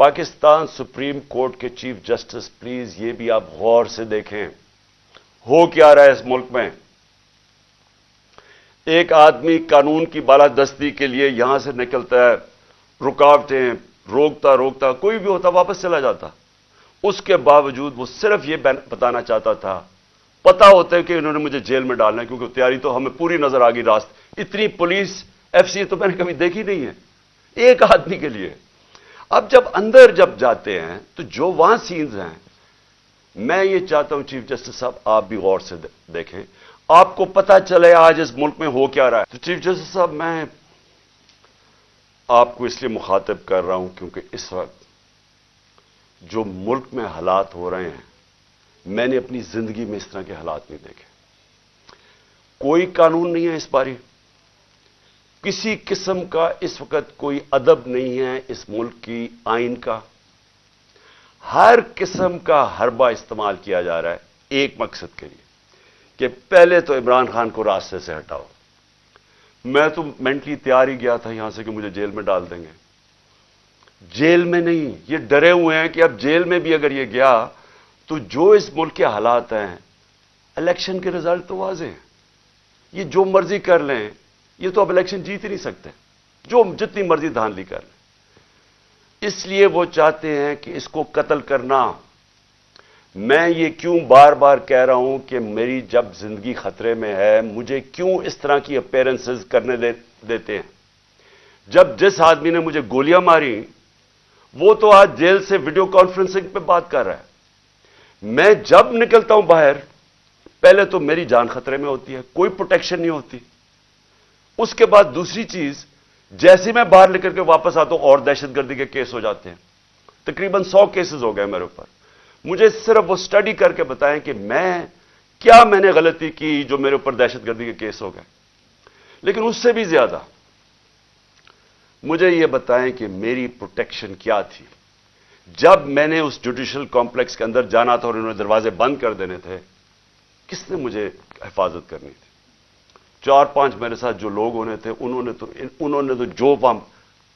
Pakistan supreme court کے chief justice please یہ بھی آپ غور سے دیکھیں ہو کیا رہا ہے اس ملک میں. ایک آدمی قانون کی بالادستی کے لیے یہاں سے نکلتا ہے, رکاوٹیں روکتا کوئی بھی ہوتا واپس چلا جاتا. اس کے باوجود وہ صرف یہ بتانا چاہتا تھا, پتا ہوتا ہے کہ انہوں نے مجھے جیل میں ڈالنا ہے, کیونکہ تیاری تو ہمیں پوری نظر آ گئی. اتنی پولیس ایف سی تو میں نے کبھی دیکھی نہیں ہے ایک آدمی کے لیے. اب اندر جب جاتے ہیں تو جو وہاں سینز ہیں, میں یہ چاہتا ہوں چیف جسٹس صاحب آپ بھی غور سے دیکھیں, آپ کو پتا چلے آج اس ملک میں ہو کیا رہا ہے. تو چیف جسٹس صاحب میں آپ کو اس لیے مخاطب کر رہا ہوں کیونکہ اس وقت جو ملک میں حالات ہو رہے ہیں, میں نے اپنی زندگی میں اس طرح کے حالات نہیں دیکھے. کوئی قانون نہیں ہے اس باری, کسی قسم کا اس وقت کوئی ادب نہیں ہے اس ملک کی آئین کا. ہر قسم کا حربہ استعمال کیا جا رہا ہے ایک مقصد کے لیے کہ پہلے تو عمران خان کو راستے سے ہٹاؤ. میں تو مینٹلی تیار ہی گیا تھا یہاں سے کہ مجھے جیل میں ڈال دیں گے. جیل میں نہیں, یہ ڈرے ہوئے ہیں کہ اب جیل میں بھی اگر یہ گیا تو جو اس ملک کے حالات ہیں, الیکشن کے رزلٹ تو واضح ہیں, یہ جو مرضی کر لیں, یہ تو اب الیکشن جیت ہی نہیں سکتے, جو جتنی مرضی دھاندلی کر لیں. اس لیے وہ چاہتے ہیں کہ اس کو قتل کرنا. میں یہ کیوں بار بار کہہ رہا ہوں کہ میری جب زندگی خطرے میں ہے, مجھے کیوں اس طرح کی اپیرنسز کرنے دیتے ہیں. جس آدمی نے مجھے گولیاں ماری وہ تو آج جیل سے ویڈیو کانفرنسنگ پہ بات کر رہا ہے. میں جب نکلتا ہوں باہر, پہلے تو میری جان خطرے میں ہوتی ہے, کوئی پروٹیکشن نہیں ہوتی. اس کے بعد دوسری چیز, جیسے میں باہر نکل کے واپس آتا ہوں اور دہشت گردی کے کیس ہو جاتے ہیں. تقریباً 100 کیسز ہو گئے میرے اوپر. مجھے صرف وہ اسٹڈی کر کے بتائیں کہ میں نے غلطی کی جو میرے اوپر دہشت گردی کے کیس ہو گئے. لیکن اس سے بھی زیادہ مجھے یہ بتائیں کہ میری پروٹیکشن کیا تھی. جب میں نے اس جوڈیشل کمپلیکس کے اندر جانا تھا اور انہوں نے دروازے بند کر دینے تھے, کس نے مجھے حفاظت کرنی تھی؟ 4-5 میرے ساتھ جو لوگ ہونے تھے, انہوں نے تو جو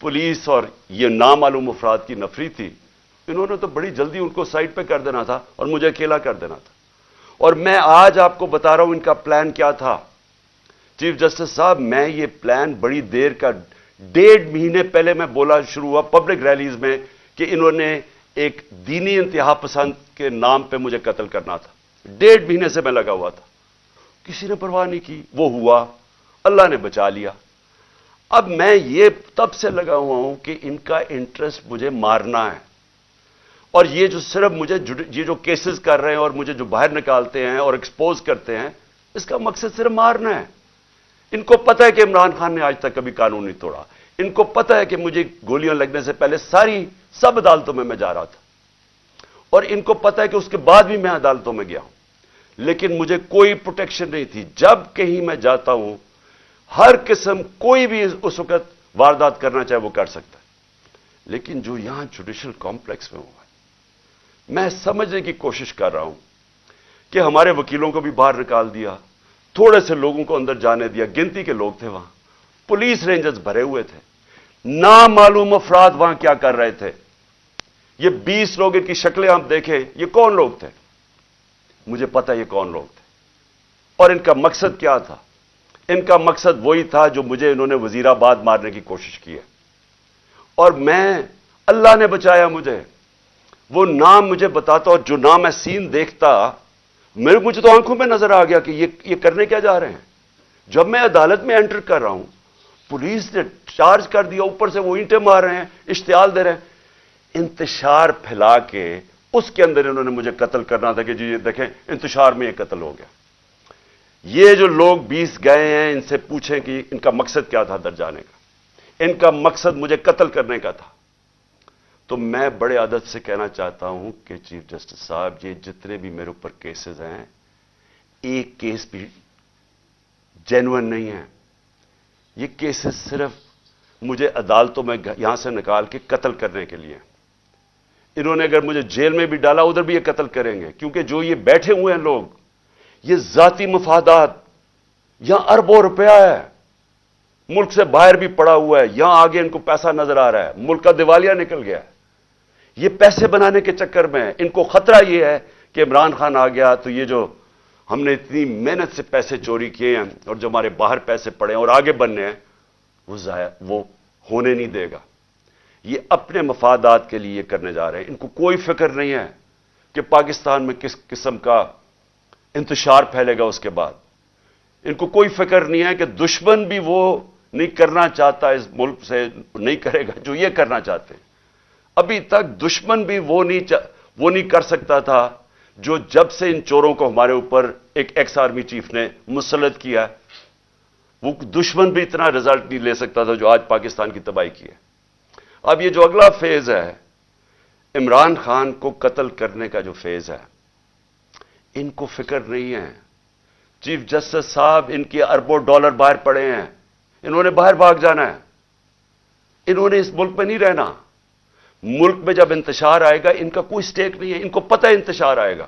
پولیس اور یہ نامعلوم افراد کی نفری تھی, انہوں نے تو بڑی جلدی ان کو سائڈ پہ کر دینا تھا اور مجھے اکیلا کر دینا تھا. اور میں آج آپ کو بتا رہا ہوں ان کا پلان کیا تھا. چیف جسٹس صاحب, میں یہ پلان بڑی دیر کا 1.5 مہینے پہلے میں بولا شروع ہوا پبلک ریلیز میں کہ انہوں نے ایک دینی انتہا پسند کے نام پہ مجھے قتل کرنا تھا. 1.5 مہینے سے میں لگا ہوا تھا, کسی نے پرواہ نہیں کی. وہ ہوا, اللہ نے بچا لیا. اب میں یہ تب سے لگا ہوا ہوں کہ ان کا انٹرسٹ مجھے مارنا ہے. اور یہ جو صرف مجھے یہ جو کیسز کر رہے ہیں اور مجھے جو باہر نکالتے ہیں اور ایکسپوز کرتے ہیں, اس کا مقصد صرف مارنا ہے. ان کو پتہ ہے کہ عمران خان نے آج تک کبھی قانون نہیں توڑا. ان کو پتہ ہے کہ مجھے گولیاں لگنے سے پہلے سب عدالتوں میں جا رہا تھا, اور ان کو پتہ ہے کہ اس کے بعد بھی میں عدالتوں میں گیا ہوں, لیکن مجھے کوئی پروٹیکشن نہیں تھی. جب کہیں میں جاتا ہوں, ہر قسم کوئی بھی اس وقت واردات کرنا چاہے وہ کر سکتا ہے. لیکن جو یہاں جوڈیشل کمپلیکس میں ہوا ہے, میں سمجھنے کی کوشش کر رہا ہوں کہ ہمارے وکیلوں کو بھی باہر نکال دیا, تھوڑے سے لوگوں کو اندر جانے دیا, گنتی کے لوگ تھے وہاں, پولیس رینجرز بھرے ہوئے تھے, نامعلوم افراد وہاں کیا کر رہے تھے. یہ 20 لوگ, ان کی شکلیں آپ دیکھیں, یہ کون لوگ تھے؟ مجھے پتہ یہ کون لوگ تھے اور ان کا مقصد کیا تھا. ان کا مقصد وہی تھا جو مجھے انہوں نے وزیر آباد مارنے کی کوشش کی ہے. اور اللہ نے بچایا مجھے. وہ نام مجھے بتاتا, اور جو نام میں سین دیکھتا, مجھے تو آنکھوں میں نظر آ گیا کہ یہ کرنے کیا جا رہے ہیں. جب میں عدالت میں انٹر کر رہا ہوں, پولیس نے چارج کر دیا, اوپر سے وہ اینٹیں مار رہے ہیں, اشتعال دے رہے ہیں, انتشار پھیلا کے اس کے اندر انہوں نے مجھے قتل کرنا تھا کہ جی یہ دیکھیں انتشار میں یہ قتل ہو گیا. یہ جو لوگ 20 گئے ہیں, ان سے پوچھیں کہ ان کا مقصد کیا تھا اندر جانے کا. ان کا مقصد مجھے قتل کرنے کا تھا. تو میں بڑے ادب سے کہنا چاہتا ہوں کہ چیف جسٹس صاحب, یہ جتنے بھی میرے اوپر کیسز ہیں, ایک کیس بھی جینوئن نہیں ہے. یہ کیسز صرف مجھے عدالتوں میں یہاں سے نکال کے قتل کرنے کے لیے. انہوں نے اگر مجھے جیل میں بھی ڈالا, ادھر بھی یہ قتل کریں گے, کیونکہ جو یہ بیٹھے ہوئے ہیں لوگ, یہ ذاتی مفادات, یہاں اربوں روپیہ ہے, ملک سے باہر بھی پڑا ہوا ہے, یہاں آگے ان کو پیسہ نظر آ رہا ہے, ملک کا دیوالیہ نکل گیا ہے. یہ پیسے بنانے کے چکر میں ان کو خطرہ یہ ہے کہ عمران خان آ گیا تو یہ جو ہم نے اتنی محنت سے پیسے چوری کیے ہیں اور جو ہمارے باہر پیسے پڑے ہیں اور آگے بننے ہیں وہ ہونے نہیں دے گا. یہ اپنے مفادات کے لیے کرنے جا رہے ہیں. ان کو کوئی فکر نہیں ہے کہ پاکستان میں کس قسم کا انتشار پھیلے گا اس کے بعد. ان کو کوئی فکر نہیں ہے کہ دشمن بھی وہ نہیں کرنا چاہتا اس ملک سے نہیں کرے گا جو یہ کرنا چاہتے ہیں. ابھی تک دشمن بھی وہ نہیں کر سکتا تھا جو جب سے ان چوروں کو ہمارے اوپر ایک ایکس آرمی چیف نے مسلط کیا, وہ دشمن بھی اتنا رزلٹ نہیں لے سکتا تھا جو آج پاکستان کی تباہی کی ہے. اب یہ جو اگلا فیز ہے عمران خان کو قتل کرنے کا جو فیز ہے, ان کو فکر نہیں ہے. چیف جسٹس صاحب ان کے اربوں ڈالر باہر پڑے ہیں, انہوں نے باہر بھاگ جانا ہے, انہوں نے اس ملک میں نہیں رہنا. ملک میں جب انتشار آئے گا ان کا کوئی سٹیک نہیں ہے, ان کو پتہ ہے انتشار آئے گا.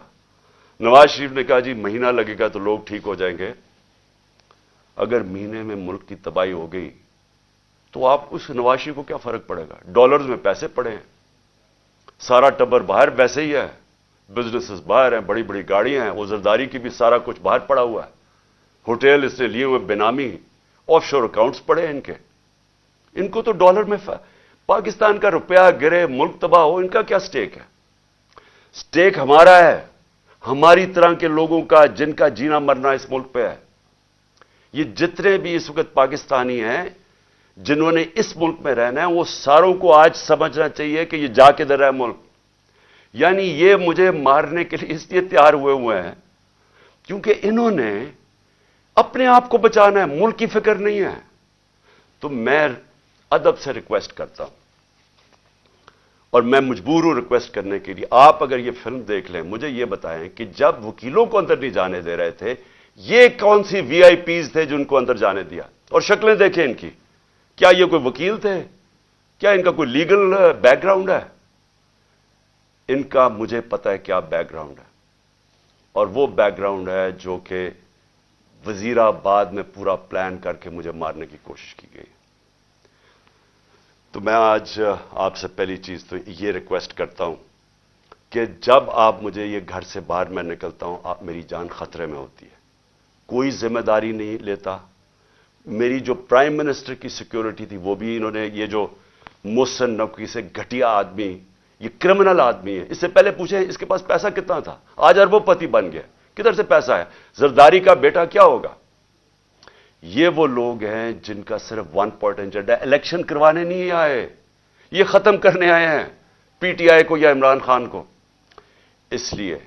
نواز شریف نے کہا جی مہینہ لگے گا تو لوگ ٹھیک ہو جائیں گے. اگر مہینے میں ملک کی تباہی ہو گئی تو آپ اس نواز شریف کو کیا فرق پڑے گا؟ ڈالرز میں پیسے پڑے ہیں, سارا ٹبر باہر ویسے ہی ہے, بزنسز باہر ہیں, بڑی بڑی گاڑیاں ہیں, وزرداری کی بھی سارا کچھ باہر پڑا ہوا ہے, ہوٹل اس نے لیے ہوئے بینامی, آف شور اکاؤنٹس پڑے ہیں ان کے. ان کو تو ڈالر میں پاکستان کا روپیہ گرے, ملک تباہ ہو, ان کا کیا سٹیک ہے؟ سٹیک ہمارا ہے, ہماری طرح کے لوگوں کا جن کا جینا مرنا اس ملک پہ ہے. یہ جتنے بھی اس وقت پاکستانی ہیں جنہوں نے اس ملک میں رہنا ہے وہ ساروں کو آج سمجھنا چاہیے کہ یہ جا کے در ہے ملک. یعنی یہ مجھے مارنے کے لیے اس لیے تیار ہوئے ہیں کیونکہ انہوں نے اپنے آپ کو بچانا ہے, ملک کی فکر نہیں ہے. تو میں ادب سے ریکویسٹ کرتا ہوں اور میں مجبور ہوں ریکویسٹ کرنے کے لیے, آپ اگر یہ فلم دیکھ لیں مجھے یہ بتائیں کہ جب وکیلوں کو اندر نہیں جانے دے رہے تھے یہ کون سی وی آئی پیز تھے جن کو اندر جانے دیا؟ اور شکلیں دیکھیں ان کی, کیا یہ کوئی وکیل تھے؟ کیا ان کا کوئی لیگل بیک گراؤنڈ ہے؟ ان کا مجھے پتا ہے کیا بیک گراؤنڈ ہے, اور وہ بیک گراؤنڈ ہے جو کہ وزیر آباد میں پورا پلان کر کے مجھے مارنے کی کوشش کی گئی. تو میں آج آپ سے پہلی چیز تو یہ ریکویسٹ کرتا ہوں کہ جب آپ مجھے یہ گھر سے باہر میں نکلتا ہوں آپ میری جان خطرے میں ہوتی ہے, کوئی ذمہ داری نہیں لیتا. میری جو پرائم منسٹر کی سیکیورٹی تھی وہ بھی انہوں نے, یہ جو محسن نقوی سے گھٹیا آدمی, یہ کرمنل آدمی ہے, اس سے پہلے پوچھیں اس کے پاس پیسہ کتنا تھا, آج اربوں پتی بن گیا, کدھر سے پیسہ ہے؟ زرداری کا بیٹا کیا ہوگا؟ یہ وہ لوگ ہیں جن کا صرف ون پوائنٹ ایجنڈا ہے, الیکشن کروانے نہیں آئے, یہ ختم کرنے آئے ہیں پی ٹی آئی کو یا عمران خان کو. اس لیے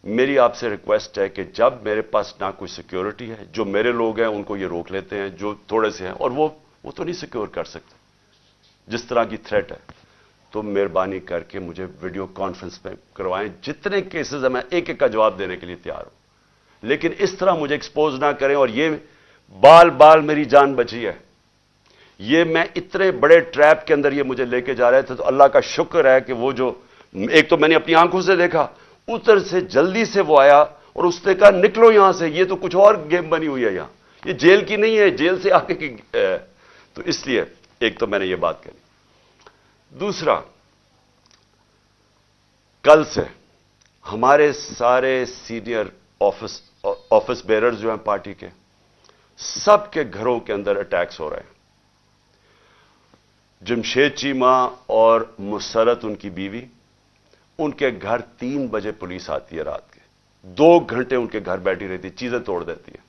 میری آپ سے ریکویسٹ ہے کہ جب میرے پاس نہ کوئی سیکیورٹی ہے, جو میرے لوگ ہیں ان کو یہ روک لیتے ہیں جو تھوڑے سے ہیں, اور وہ تو نہیں سیکیور کر سکتے جس طرح کی تھریٹ ہے, تو مہربانی کر کے مجھے ویڈیو کانفرنس میں کروائیں. جتنے کیسز ہیں میں ایک ایک کا جواب دینے کے لیے تیار ہوں, لیکن اس طرح مجھے ایکسپوز نہ کریں. اور یہ بال میری جان بچی ہے, یہ میں اتنے بڑے ٹریپ کے اندر یہ مجھے لے کے جا رہے تھے, تو اللہ کا شکر ہے کہ وہ جو ایک تو میں نے اپنی آنکھوں سے دیکھا, ادھر سے جلدی سے وہ آیا اور اس نے کہا نکلو یہاں سے, یہ تو کچھ اور گیم بنی ہوئی ہے یہاں, یہ جیل کی نہیں ہے, جیل سے آگے کی. تو اس لیے ایک تو میں نے یہ بات کہی. دوسرا, کل سے ہمارے سارے سینئر آفس بیررز جو ہیں پارٹی کے, سب کے گھروں کے اندر اٹیکس ہو رہے ہیں. جمشید چیمہ اور مسرت ان کی بیوی, ان کے گھر 3 بجے پولیس آتی ہے رات کے, 2 گھنٹے ان کے گھر بیٹھی رہتی, چیزیں توڑ دیتی ہے.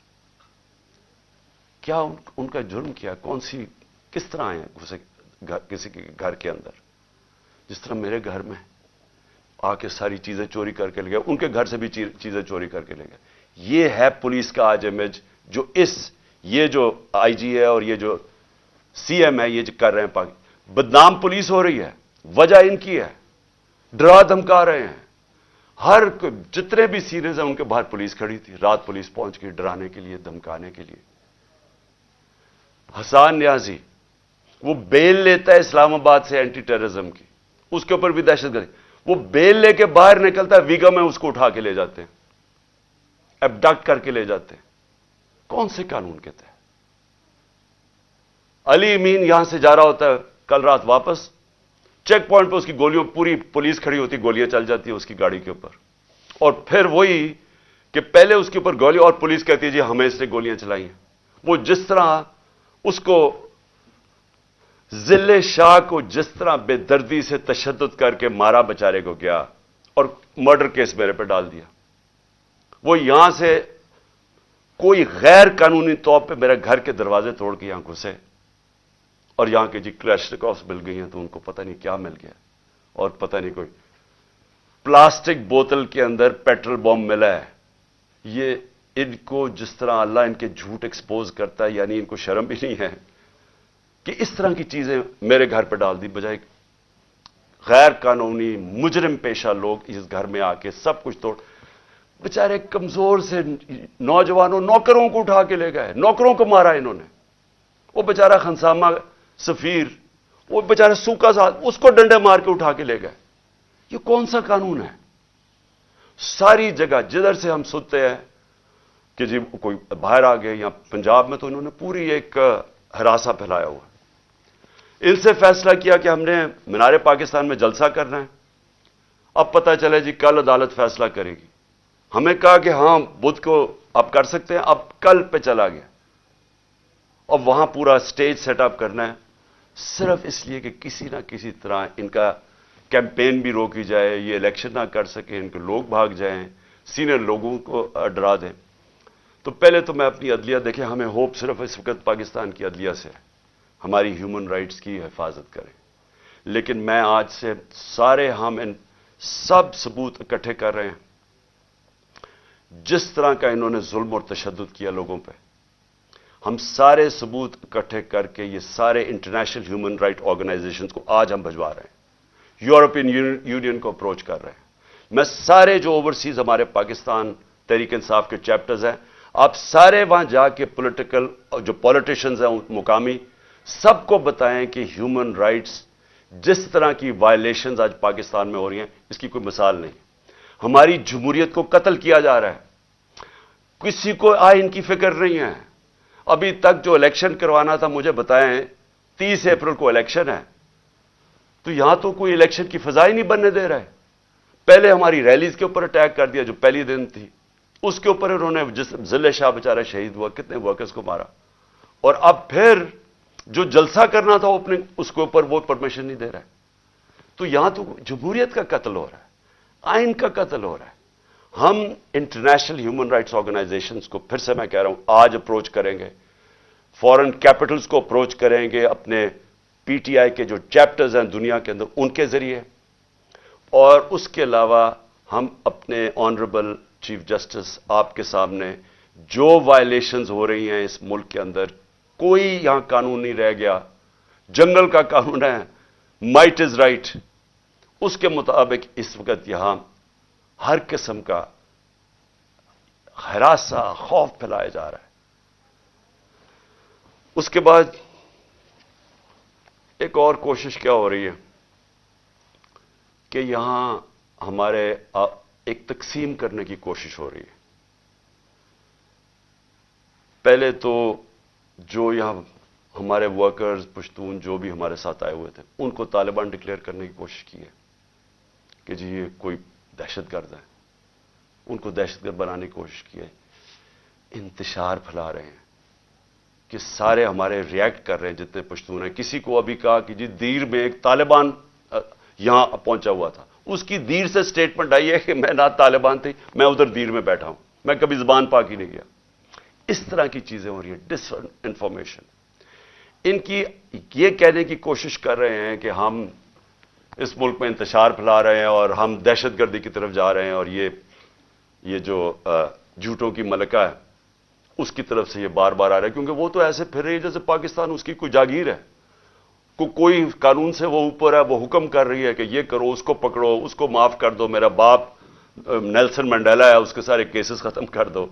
کیا ان کا جرم کیا؟ کون سی کس طرح آئے گھسے کسی کے گھر کے اندر؟ جس طرح میرے گھر میں آ کے ساری چیزیں چوری کر کے لے گئے, ان کے گھر سے بھی چیزیں چوری کر کے لے گئے. یہ ہے پولیس کا آج امیج جو یہ جو آئی جی ہے اور یہ جو سی ایم ہے یہ جو کر رہے ہیں. بدنام پولیس ہو رہی ہے, وجہ ان کی ہے, ڈرا دھمکا رہے ہیں. ہر جتنے بھی سینئرز ہیں ان کے باہر پولیس کھڑی تھی, رات پولیس پہنچ گئی ڈرانے کے لیے, دھمکانے کے لیے. حسان نیازی وہ بیل لیتا ہے اسلام آباد سے اینٹی ٹیررزم کی, اس کے اوپر بھی دہشت گردی, وہ بیل لے کے باہر نکلتا ہے, ویگا میں اس کو اٹھا کے لے جاتے ہیں, ایبڈکٹ کر کے لے جاتے ہیں. کون سے قانون کے تحت؟ علی امین یہاں سے جا رہا ہوتا ہے کل رات واپس, چیک پوائنٹ پہ اس کی گولیوں پوری پولیس کھڑی ہوتی, گولیاں چل جاتی ہیں اس کی گاڑی کے اوپر, اور پھر وہی کہ پہلے اس کے اوپر گولی اور پولیس کہتی ہے جی ہمیں اس نے گولیاں چلائی ہیں. وہ جس طرح اس کو ضلع شاہ کو جس طرح بے دردی سے تشدد کر کے مارا بچارے کو گیا اور مرڈر کیس میرے پہ ڈال دیا, وہ یہاں سے کوئی غیر قانونی طور پہ میرے گھر کے دروازے توڑ کے یہاں گھسے, اور یہاں کے جی کلیشنکوفs مل گئی ہیں تو ان کو پتہ نہیں کیا مل گیا, اور پتہ نہیں کوئی پلاسٹک بوتل کے اندر پیٹرول بم ملا ہے. یہ ان کو جس طرح اللہ ان کے جھوٹ ایکسپوز کرتا ہے, یعنی ان کو شرم بھی نہیں ہے کہ اس طرح کی چیزیں میرے گھر پہ ڈال دی, بجائے غیر قانونی مجرم پیشہ لوگ اس گھر میں آ کے سب کچھ توڑ. بیچارے کمزور سے نوجوانوں نوکروں کو اٹھا کے لے گئے, نوکروں کو مارا انہوں نے. وہ بیچارہ خنسامہ سفیر, وہ بیچارہ سوکھا ساتھ, اس کو ڈنڈے مار کے اٹھا کے لے گئے. یہ کون سا قانون ہے؟ ساری جگہ جدھر سے ہم سنتے ہیں کہ جی کوئی باہر آ گئے, یا پنجاب میں تو انہوں نے پوری ایک ہراساں پھیلایا ہوا. ان سے فیصلہ کیا کہ ہم نے مینار پاکستان میں جلسہ کرنا ہے. اب پتہ چلے جی کل عدالت فیصلہ کرے گی. ہمیں کہا کہ ہاں بدھ کو آپ کر سکتے ہیں, اب کل پہ چلا گیا. اور وہاں پورا سٹیج سیٹ اپ کرنا ہے, صرف اس لیے کہ کسی نہ کسی طرح ان کا کیمپین بھی روکی جائے, یہ الیکشن نہ کر سکے, ان کے لوگ بھاگ جائیں, سینئر لوگوں کو ڈرا دیں. تو پہلے تو میں اپنی عدلیہ دیکھیں, ہمیں ہوپ صرف اس وقت پاکستان کی عدلیہ سے, ہماری ہیومن رائٹس کی حفاظت کریں. لیکن میں آج سے سارے ہم ان سب ثبوت اکٹھے کر رہے ہیں. جس طرح کا انہوں نے ظلم اور تشدد کیا لوگوں پہ, ہم سارے ثبوت اکٹھے کر کے یہ سارے انٹرنیشنل ہیومن رائٹ آرگنائزیشنز کو آج ہم بھجوا رہے ہیں, یورپین یونین کو اپروچ کر رہے ہیں. میں سارے جو اوورسیز ہمارے پاکستان تحریک انصاف کے چیپٹرز ہیں, آپ سارے وہاں جا کے پولیٹیکل جو پولیٹیشنز ہیں مقامی, سب کو بتائیں کہ ہیومن رائٹس جس طرح کی وائلیشنز آج پاکستان میں ہو رہی ہیں اس کی کوئی مثال نہیں. ہماری جمہوریت کو قتل کیا جا رہا ہے, کسی کو آئین کی فکر نہیں ہے. ابھی تک جو الیکشن کروانا تھا, مجھے بتائیں 30 اپریل کو الیکشن ہے, تو یہاں تو کوئی الیکشن کی فضا ہی نہیں بننے دے رہا ہے. پہلے ہماری ریلیز کے اوپر اٹیک کر دیا جو پہلی دن تھی, اس کے اوپر انہوں نے جس ضلع شاہ بیچارہ شہید ہوا, کتنے ورکرز کو مارا, اور اب پھر جو جلسہ کرنا تھا اوپننگ, اس کے اوپر وہ پرمیشن نہیں دے رہا ہے. تو یہاں تو جمہوریت کا قتل ہو رہا ہے, آئین کا قتل ہو رہا ہے. ہم انٹرنیشنل ہیومن رائٹس آرگنائزیشنز کو پھر سے میں کہہ رہا ہوں آج اپروچ کریں گے, فورن کیپٹلز کو اپروچ کریں گے, اپنے پی ٹی آئی کے جو چیپٹرز ہیں دنیا کے اندر ان کے ذریعے, اور اس کے علاوہ ہم اپنے آنریبل چیف جسٹس آپ کے سامنے جو وائلیشنز ہو رہی ہیں اس ملک کے اندر, کوئی یہاں قانون نہیں رہ گیا. جنگل کا قانون ہے, مائٹ از رائٹ, اس کے مطابق اس وقت یہاں ہر قسم کا ہراساں خوف پھیلایا جا رہا ہے. اس کے بعد ایک اور کوشش کیا ہو رہی ہے کہ یہاں ہمارے ایک تقسیم کرنے کی کوشش ہو رہی ہے. پہلے تو جو یہاں ہمارے ورکرز پشتون جو بھی ہمارے ساتھ آئے ہوئے تھے, ان کو طالبان ڈکلیئر کرنے کی کوشش کی ہے کہ جی یہ کوئی دہشت گرد ہے, ان کو دہشت گرد بنانے کی کوشش کی ہے. انتشار پھیلا رہے ہیں کہ سارے ہمارے ریئیکٹ کر رہے ہیں جتنے پشتون ہیں. کسی کو ابھی کہا کہ جی دیر میں ایک طالبان یہاں پہنچا ہوا تھا, اس کی دیر سے سٹیٹمنٹ آئی ہے کہ میں نہ طالبان تھی, میں ادھر دیر میں بیٹھا ہوں, میں کبھی زبان پاک ہی نہیں گیا. اس طرح کی چیزیں ہو رہی ہیں, ڈس انفارمیشن. ان کی یہ کہنے کی کوشش کر رہے ہیں کہ ہم اس ملک میں انتشار پھیلا رہے ہیں اور ہم دہشت گردی کی طرف جا رہے ہیں, اور یہ جو جھوٹوں کی ملکہ ہے اس کی طرف سے یہ بار بار آ رہا ہے, کیونکہ وہ تو ایسے پھر رہی ہے جیسے پاکستان اس کی کوئی جاگیر ہے, کوئی قانون سے وہ اوپر ہے, وہ حکم کر رہی ہے کہ یہ کرو, اس کو پکڑو, اس کو معاف کر دو, میرا باپ نیلسن منڈیلا ہے اس کے سارے کیسز ختم کر دو.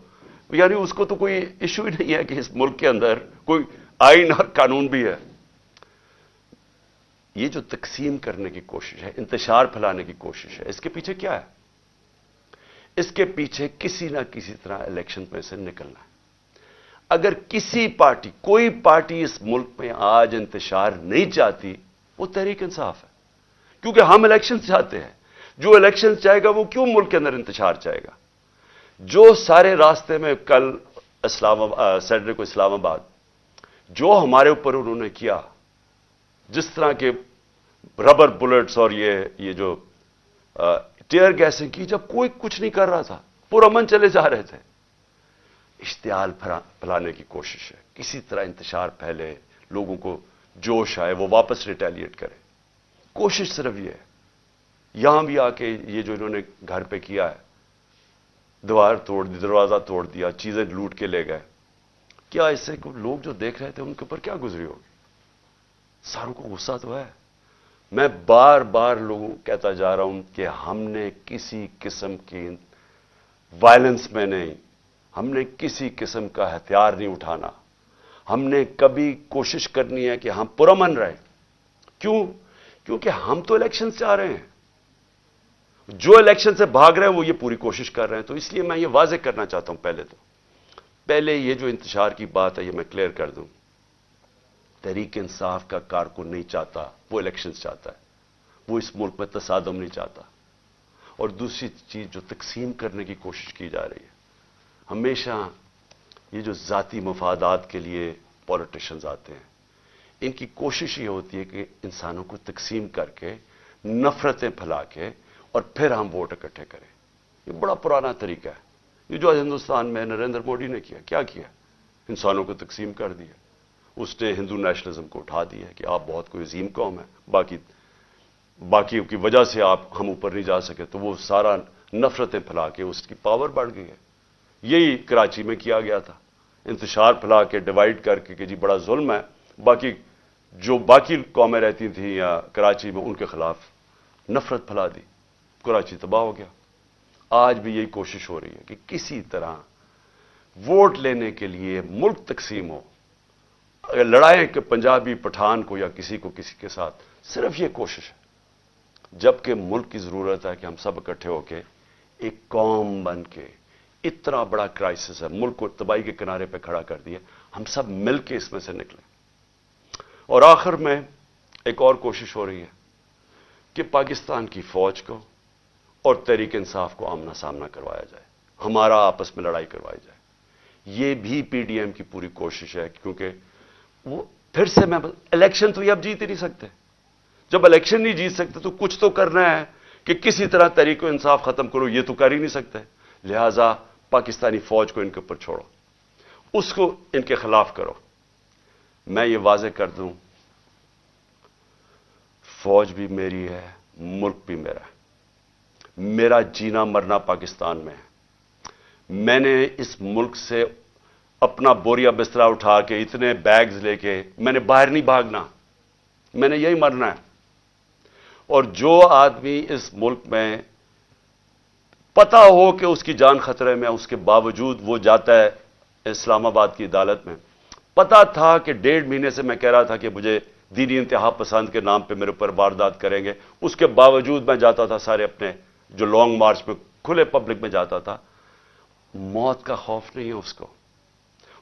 یعنی اس کو تو کوئی ایشو ہی نہیں ہے کہ اس ملک کے اندر کوئی آئین اور قانون بھی ہے. یہ جو تقسیم کرنے کی کوشش ہے, انتشار پھیلانے کی کوشش ہے, اس کے پیچھے کیا ہے؟ اس کے پیچھے کسی نہ کسی طرح الیکشن میں سے نکلنا ہے. اگر کسی پارٹی, کوئی پارٹی اس ملک میں آج انتشار نہیں چاہتی, وہ تحریک انصاف ہے. کیونکہ ہم الیکشن چاہتے ہیں. جو الیکشن چاہے گا وہ کیوں ملک کے اندر انتشار چاہے گا؟ جو سارے راستے میں کل سیٹرڈے کو اسلام آباد جو ہمارے اوپر انہوں نے کیا، جس طرح کے ربر بلٹس اور یہ جو ٹیئر گیسنگ کی، جب کوئی کچھ نہیں کر رہا تھا، پرامن چلے جا رہے تھے. اشتعال پھیلانے کی کوشش ہے، کسی طرح انتشار پھیلے، لوگوں کو جوش آئے، وہ واپس ریٹیلیٹ کرے. کوشش صرف یہ ہے. یہاں بھی آ کے یہ جو انہوں نے گھر پہ کیا ہے، دیوار توڑ دی، دروازہ توڑ دیا، چیزیں لوٹ کے لے گئے. کیا اس سے لوگ جو دیکھ رہے تھے ان کے اوپر کیا گزری ہوگی؟ ساروں کو غصہ تو ہے. میں بار بار لوگوں کہتا جا رہا ہوں کہ ہم نے کسی قسم کی وائلنس میں نہیں، ہم نے کسی قسم کا ہتھیار نہیں اٹھانا. ہم نے کبھی کوشش کرنی ہے کہ ہم پرامن رہیں. کیوں؟ کیونکہ ہم تو الیکشن سے آ رہے ہیں. جو الیکشن سے بھاگ رہے ہیں وہ یہ پوری کوشش کر رہے ہیں. تو اس لیے میں یہ واضح کرنا چاہتا ہوں، پہلے یہ جو انتشار کی بات ہے یہ میں کلیئر کر دوں. تحریک انصاف کا کارکن نہیں چاہتا وہ الیکشنز چاہتا ہے. وہ اس ملک میں تصادم نہیں چاہتا. اور دوسری چیز جو تقسیم کرنے کی کوشش کی جا رہی ہے، ہمیشہ یہ جو ذاتی مفادات کے لیے پولیٹیشنز آتے ہیں، ان کی کوشش یہ ہوتی ہے کہ انسانوں کو تقسیم کر کے، نفرتیں پھیلا کے، اور پھر ہم ووٹ اکٹھے کریں. یہ بڑا پرانا طریقہ ہے. یہ جو ہندوستان میں نریندر مودی نے کیا انسانوں کو تقسیم کر دیا. اس نے ہندو نیشنلزم کو اٹھا دیا کہ آپ بہت کوئی عظیم قوم ہے، باقی کی وجہ سے ہم اوپر نہیں جا سکے، تو وہ سارا نفرتیں پھیلا کے اس کی پاور بڑھ گئی ہے. یہی کراچی میں کیا گیا تھا، انتشار پھیلا کے، ڈیوائڈ کر کے کہ جی بڑا ظلم ہے. باقی قومیں رہتی تھیں یا کراچی میں، ان کے خلاف نفرت پھیلا دی، کراچی تباہ ہو گیا. آج بھی یہی کوشش ہو رہی ہے کہ کسی طرح ووٹ لینے کے لیے ملک تقسیم ہو. اگر لڑائیں کہ پنجابی پٹھان کو یا کسی کے ساتھ، صرف یہ کوشش ہے. جبکہ ملک کی ضرورت ہے کہ ہم سب اکٹھے ہو کے ایک قوم بن کے، اتنا بڑا کرائسس ہے، ملک کو تباہی کے کنارے پہ کھڑا کر دیا، ہم سب مل کے اس میں سے نکلیں. اور آخر میں ایک اور کوشش ہو رہی ہے کہ پاکستان کی فوج کو اور تحریک انصاف کو آمنا سامنا کروایا جائے، ہمارا آپس میں لڑائی کروائی جائے. یہ بھی پی ڈی ایم کی پوری کوشش ہے، کیونکہ وہ پھر سے الیکشن تو یہ اب جیت ہی نہیں سکتے. جب الیکشن نہیں جیت سکتے تو کچھ تو کرنا ہے کہ کسی طرح تحریک انصاف ختم کرو. یہ تو کر ہی نہیں سکتے. لہذا پاکستانی فوج کو ان کے اوپر چھوڑو، اس کو ان کے خلاف کرو. میں یہ واضح کر دوں، فوج بھی میری ہے، ملک بھی میرا ہے. میرا جینا مرنا پاکستان میں ہے. میں نے اس ملک سے اپنا بوریا بسترا اٹھا کے، اتنے بیگز لے کے، میں نے باہر نہیں بھاگنا. میں نے یہی مرنا ہے. اور جو آدمی اس ملک میں پتا ہو کہ اس کی جان خطرے میں، اس کے باوجود وہ جاتا ہے اسلام آباد کی عدالت میں. پتا تھا کہ 1.5 مہینے سے میں کہہ رہا تھا کہ مجھے دینی انتہا پسند کے نام پہ میرے اوپر واردات کریں گے. اس کے باوجود میں جاتا تھا، سارے اپنے جو لانگ مارچ میں کھلے پبلک میں جاتا تھا. موت کا خوف نہیں ہے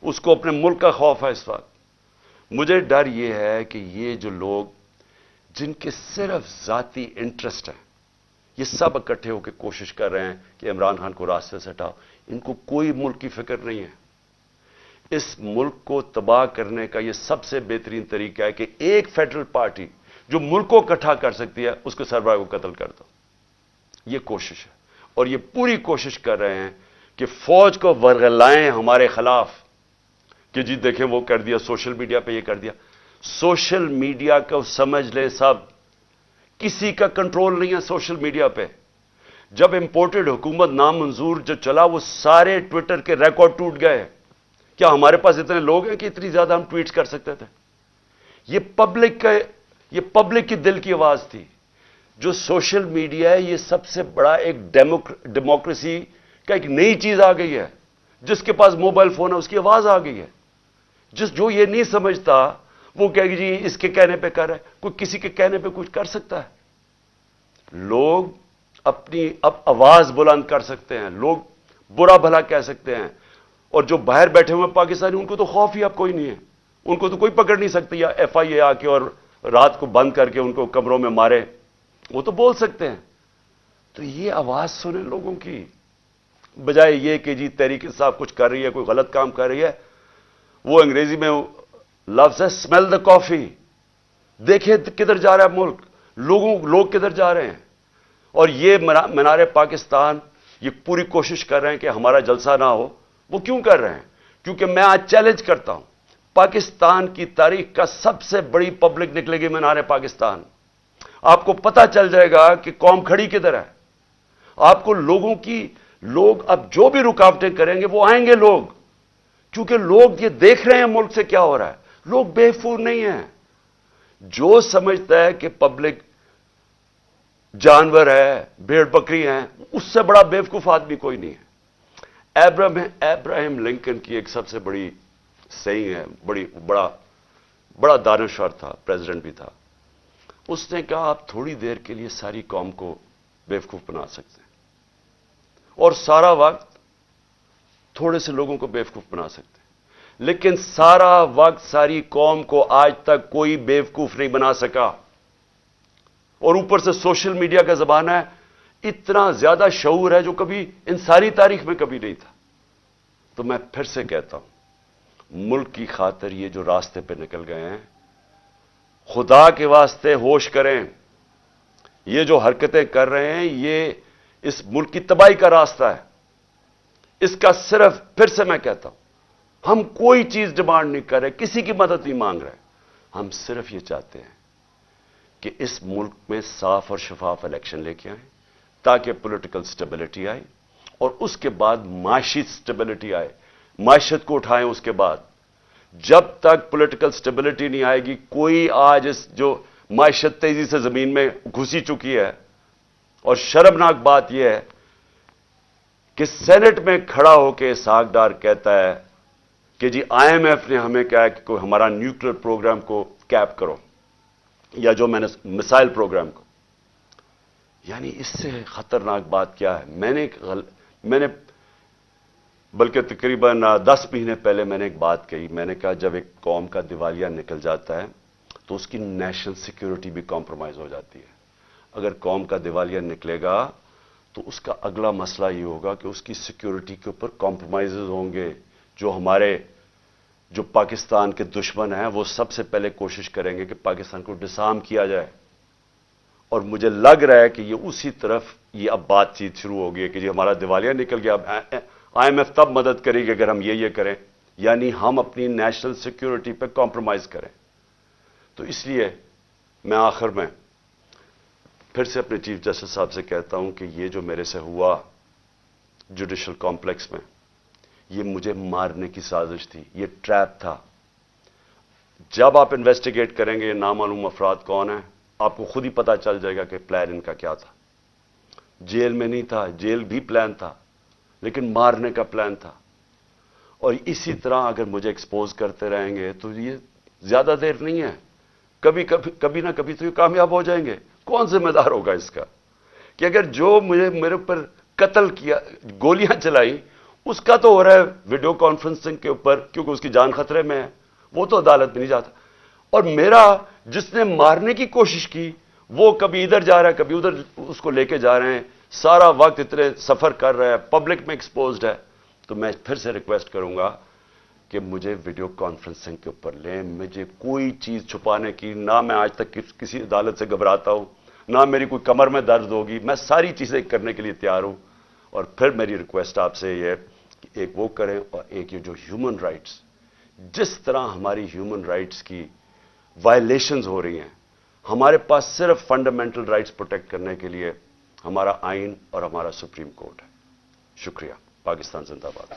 اس کو اپنے ملک کا خوف ہے. اس وقت مجھے ڈر یہ ہے کہ یہ جو لوگ جن کے صرف ذاتی انٹرسٹ ہیں، یہ سب اکٹھے ہو کے کوشش کر رہے ہیں کہ عمران خان کو راستے سے ہٹاؤ. ان کو کوئی ملک کی فکر نہیں ہے. اس ملک کو تباہ کرنے کا یہ سب سے بہترین طریقہ ہے کہ ایک فیڈرل پارٹی جو ملک کو اکٹھا کر سکتی ہے، اس کے سربراہ کو قتل کر دو. یہ کوشش ہے. اور یہ پوری کوشش کر رہے ہیں کہ فوج کو ورغلائیں ہمارے خلاف، کہ جی دیکھیں وہ کر دیا، سوشل میڈیا پہ یہ کر دیا. سوشل میڈیا کو سمجھ لیں سب، کسی کا کنٹرول نہیں ہے سوشل میڈیا پہ. جب امپورٹڈ حکومت نامنظور جو چلا، وہ سارے ٹویٹر کے ریکارڈ ٹوٹ گئے. کیا ہمارے پاس اتنے لوگ ہیں کہ اتنی زیادہ ہم ٹویٹس کر سکتے تھے؟ یہ پبلک کی دل کی آواز تھی. جو سوشل میڈیا ہے، یہ سب سے بڑا ایک ڈیموکریسی کا ایک نئی چیز آ گئی ہے. جس کے پاس موبائل فون ہے اس کی آواز آ گئی ہے. جو یہ نہیں سمجھتا وہ کہے گی جی اس کے کہنے پہ کر رہا ہے. کوئی کسی کے کہنے پہ کچھ کر سکتا ہے؟ لوگ اپنی اب آواز بلند کر سکتے ہیں، لوگ برا بھلا کہہ سکتے ہیں. اور جو باہر بیٹھے ہوئے پاکستانی، ان کو تو خوف ہی اب کوئی نہیں ہے. ان کو تو کوئی پکڑ نہیں سکتی، یا ایف آئی اے آ کے اور رات کو بند کر کے ان کو کمروں میں مارے وہ تو بول سکتے ہیں. تو یہ آواز سنیں لوگوں کی، بجائے یہ کہ جی تحریک انصاف کچھ کر رہی ہے، کوئی غلط کام کر رہی ہے. وہ انگریزی میں لفظ ہے اسمیل دا کافی. دیکھیں کدھر جا رہا ہے ملک، لوگ کدھر جا رہے ہیں. اور یہ مینار پاکستان یہ پوری کوشش کر رہے ہیں کہ ہمارا جلسہ نہ ہو. وہ کیوں کر رہے ہیں؟ کیونکہ میں آج چیلنج کرتا ہوں، پاکستان کی تاریخ کا سب سے بڑی پبلک نکلے گی مینار پاکستان. آپ کو پتا چل جائے گا کہ قوم کھڑی کدھر ہے. آپ کو لوگ اب جو بھی رکاوٹیں کریں گے وہ آئیں گے لوگ، کیونکہ لوگ یہ دیکھ رہے ہیں ملک سے کیا ہو رہا ہے. لوگ بے وقوف نہیں ہیں. جو سمجھتا ہے کہ پبلک جانور ہے، بھیڑ بکری ہیں، اس سے بڑا بے وقوف آدمی کوئی نہیں ہے. ابراہیم لنکن کی ایک سب سے بڑی سیئنگ ہے، بڑا دانشور تھا، پریزیڈنٹ بھی تھا. اس نے کہا آپ تھوڑی دیر کے لیے ساری قوم کو بے وقوف بنا سکتے ہیں اور سارا وقت تھوڑے سے لوگوں کو بے وقوف بنا سکتے ہیں، لیکن سارا وقت ساری قوم کو آج تک کوئی بے وقوف نہیں بنا سکا. اور اوپر سے سوشل میڈیا کا زمانہ ہے، اتنا زیادہ شعور ہے جو کبھی ان ساری تاریخ میں کبھی نہیں تھا. تو میں پھر سے کہتا ہوں، ملک کی خاطر یہ جو راستے پہ نکل گئے ہیں، خدا کے واسطے ہوش کریں. یہ جو حرکتیں کر رہے ہیں یہ اس ملک کی تباہی کا راستہ ہے. اس کا صرف پھر سے میں کہتا ہوں، ہم کوئی چیز ڈیمانڈ نہیں کر رہے، کسی کی مدد نہیں مانگ رہے. ہم صرف یہ چاہتے ہیں کہ اس ملک میں صاف اور شفاف الیکشن لے کے آئیں تاکہ پولیٹیکل سٹیبلٹی آئے اور اس کے بعد معاشی سٹیبلٹی آئے، معیشت کو اٹھائیں. اس کے بعد جب تک پولیٹیکل سٹیبلٹی نہیں آئے گی، کوئی آج اس جو معیشت تیزی سے زمین میں گھسی چکی ہے. اور شرمناک بات یہ ہے کہ سینٹ میں کھڑا ہو کے اسحاق ڈار کہتا ہے کہ جی IMF نے ہمیں کہا کہ کوئی ہمارا نیوکلیر پروگرام کو کیپ کرو، یا جو میں نے مسائل پروگرام کو. یعنی اس سے خطرناک بات کیا ہے؟ میں نے بلکہ تقریباً 10 مہینے پہلے میں نے ایک بات کہی. میں نے کہا جب ایک قوم کا دیوالیہ نکل جاتا ہے تو اس کی نیشنل سیکیورٹی بھی کمپرومائز ہو جاتی ہے. اگر قوم کا دیوالیہ نکلے گا تو اس کا اگلا مسئلہ یہ ہوگا کہ اس کی سیکیورٹی کے اوپر کمپرومائزز ہوں گے. جو پاکستان کے دشمن ہیں وہ سب سے پہلے کوشش کریں گے کہ پاکستان کو ڈسارم کیا جائے. اور مجھے لگ رہا ہے کہ یہ اسی طرف یہ اب بات چیت شروع ہو گئی کہ جی ہمارا دیوالیہ نکل گیا، اب IMF تب مدد کرے گی اگر ہم یہ کریں، یعنی ہم اپنی نیشنل سیکیورٹی پہ کمپرومائز کریں. تو اس لیے میں آخر میں پھر سے اپنے چیف جسٹس صاحب سے کہتا ہوں کہ یہ جو میرے سے ہوا جوڈیشل کمپلیکس میں، یہ مجھے مارنے کی سازش تھی، یہ ٹریپ تھا. جب آپ انویسٹیگیٹ کریں گے یہ نامعلوم افراد کون ہیں، آپ کو خود ہی پتا چل جائے گا کہ پلان ان کا کیا تھا. جیل میں نہیں تھا، جیل بھی پلان تھا، لیکن مارنے کا پلان تھا. اور اسی طرح اگر مجھے ایکسپوز کرتے رہیں گے تو یہ زیادہ دیر نہیں ہے، کبھی نہ کبھی تو یہ کامیاب ہو جائیں گے. کون ذمہ دار ہوگا اس کا کہ اگر جو میرے اوپر قتل کیا، گولیاں چلائی، اس کا تو ہو رہا ہے ویڈیو کانفرنسنگ کے اوپر کیونکہ اس کی جان خطرے میں ہے، وہ تو عدالت میں نہیں جاتا. اور میرا جس نے مارنے کی کوشش کی وہ کبھی ادھر جا رہا ہے کبھی ادھر اس کو لے کے جا رہے ہیں، سارا وقت اتنے سفر کر رہا ہے، پبلک میں ایکسپوزڈ ہے. تو میں پھر سے ریکویسٹ کروں گا کہ مجھے ویڈیو کانفرنسنگ کے اوپر لیں. مجھے کوئی چیز چھپانے کی، نہ میں آج تک کسی عدالت سے گھبراتا ہوں، نہ میری کوئی کمر میں درد ہوگی. میں ساری چیزیں کرنے کے لیے تیار ہوں. اور پھر میری ریکویسٹ آپ سے یہ ہے کہ ایک وہ کریں، اور ایک یہ جو ہیومن رائٹس، جس طرح ہماری ہیومن رائٹس کی وائلیشنز ہو رہی ہیں، ہمارے پاس صرف فنڈامنٹل رائٹس پروٹیکٹ کرنے کے لیے ہمارا آئین اور ہمارا سپریم کورٹ ہے. شکریہ. پاکستان زندہ باد.